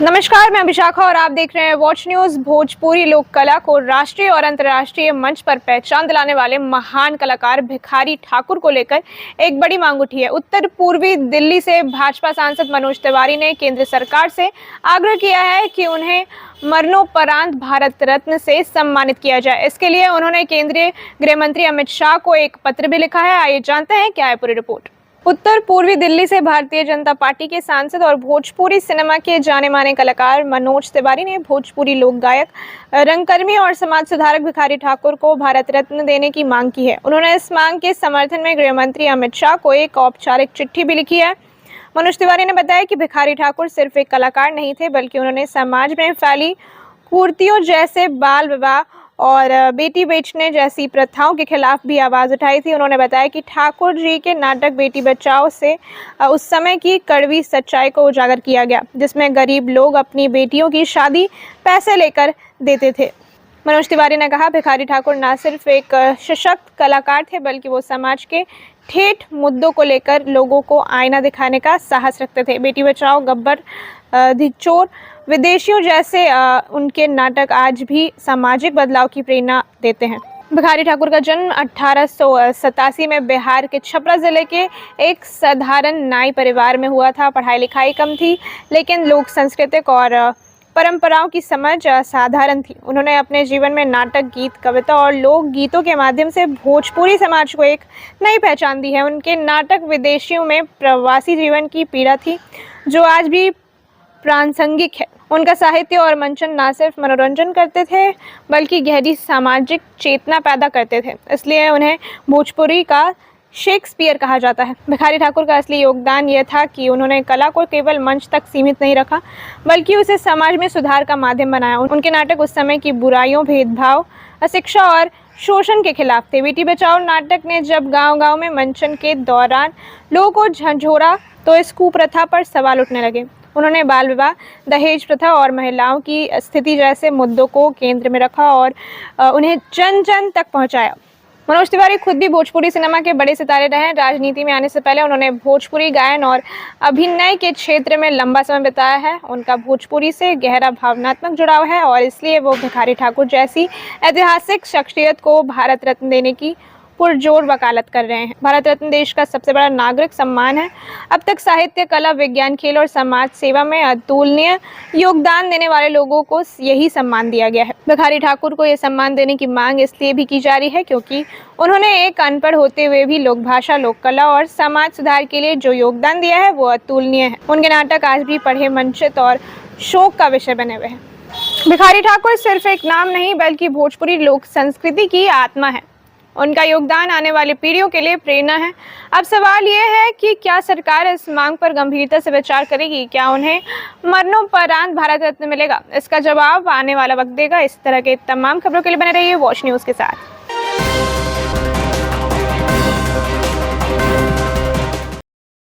नमस्कार, मैं विशाखा और आप देख रहे हैं वॉच न्यूज। भोजपुरी लोक कला को राष्ट्रीय और अंतर्राष्ट्रीय मंच पर पहचान दिलाने वाले महान कलाकार भिखारी ठाकुर को लेकर एक बड़ी मांग उठी है। उत्तर पूर्वी दिल्ली से भाजपा सांसद मनोज तिवारी ने केंद्र सरकार से आग्रह किया है कि उन्हें मरणोपरांत भारत रत्न से सम्मानित किया जाए। इसके लिए उन्होंने केंद्रीय गृह मंत्री अमित शाह को एक पत्र भी लिखा है। आइए जानते हैं क्या है पूरी रिपोर्ट। उत्तर पूर्वी दिल्ली से भारतीय जनता पार्टी के सांसद और भोजपुरी सिनेमा के जाने माने कलाकार मनोज तिवारी ने भोजपुरी लोक गायक, रंगकर्मी और समाज सुधारक भिखारी ठाकुर को भारत रत्न देने की मांग की है। उन्होंने इस मांग के समर्थन में गृह मंत्री अमित शाह को एक औपचारिक चिट्ठी भी लिखी है। मनोज तिवारी ने बताया कि भिखारी ठाकुर सिर्फ एक कलाकार नहीं थे, बल्कि उन्होंने समाज में फैली कुरीतियों जैसे बाल विवाह और बेटी बेचने जैसी प्रथाओं के खिलाफ भी आवाज़ उठाई थी। उन्होंने बताया कि ठाकुर जी के नाटक बेटी बचाओ से उस समय की कड़वी सच्चाई को उजागर किया गया, जिसमें गरीब लोग अपनी बेटियों की शादी पैसे लेकर देते थे। मनोज तिवारी ने कहा, भिखारी ठाकुर न सिर्फ एक सशक्त कलाकार थे, बल्कि वो समाज के ठेठ मुद्दों को लेकर लोगों को आईना दिखाने का साहस रखते थे। बेटी बचाओ, गब्बर, धिचोर, विदेशियों जैसे उनके नाटक आज भी सामाजिक बदलाव की प्रेरणा देते हैं। भिखारी ठाकुर का जन्म 1887 में बिहार के छपरा जिले के एक साधारण नाई परिवार में हुआ था। पढ़ाई लिखाई कम थी, लेकिन लोक सांस्कृतिक और परंपराओं की समझ साधारण थी। उन्होंने अपने जीवन में नाटक, गीत, कविता और लोक गीतों के माध्यम से भोजपुरी समाज को एक नई पहचान दी है। उनके नाटक विदेशियों में प्रवासी जीवन की पीड़ा थी, जो आज भी प्रासंगिक है। उनका साहित्य और मंचन न सिर्फ मनोरंजन करते थे, बल्कि गहरी सामाजिक चेतना पैदा करते थे। इसलिए उन्हें भोजपुरी का शेक्सपियर कहा जाता है। भिखारी ठाकुर का असली योगदान यह था कि उन्होंने कला को केवल मंच तक सीमित नहीं रखा, बल्कि उसे समाज में सुधार का माध्यम बनाया। उनके नाटक उस समय की बुराइयों, भेदभाव, अशिक्षा और शोषण के खिलाफ थे। बेटी बचाओ नाटक ने जब गांव-गांव में मंचन के दौरान लोगों को झंझोरा, तो इस कुप्रथा पर सवाल उठने लगे। उन्होंने बाल विवाह, दहेज प्रथा और महिलाओं की स्थिति जैसे मुद्दों को केंद्र में रखा और उन्हें जन जन तक पहुंचाया। मनोज तिवारी खुद भी भोजपुरी सिनेमा के बड़े सितारे रहे हैं। राजनीति में आने से पहले उन्होंने भोजपुरी गायन और अभिनय के क्षेत्र में लंबा समय बिताया है। उनका भोजपुरी से गहरा भावनात्मक जुड़ाव है और इसलिए वो भिखारी ठाकुर जैसी ऐतिहासिक शख्सियत को भारत रत्न देने की पुरजोर वकालत कर रहे हैं। भारत रत्न देश का सबसे बड़ा नागरिक सम्मान है। अब तक साहित्य, कला, विज्ञान, खेल और समाज सेवा में अतुलनीय योगदान देने वाले लोगों को यही सम्मान दिया गया है। भिखारी ठाकुर को यह सम्मान देने की मांग इसलिए भी की जा रही है क्योंकि उन्होंने एक अनपढ़ होते हुए भी लोक भाषा, लोक कला और समाज सुधार के लिए जो योगदान दिया है वो अतुलनीय है। उनके नाटक आज भी पढ़े, मंचित और शोक का विषय बने हुए हैं। भिखारी ठाकुर सिर्फ एक नाम नहीं, बल्कि भोजपुरी लोक संस्कृति की आत्मा है। उनका योगदान आने वाली पीढ़ियों के लिए प्रेरणा है। अब सवाल ये है कि क्या सरकार इस मांग पर गंभीरता से विचार करेगी? क्या उन्हें मरणोपरांत भारत रत्न मिलेगा? इसका जवाब आने वाला वक्त देगा। इस तरह के तमाम खबरों के लिए बने रहिए वॉच न्यूज़ के साथ।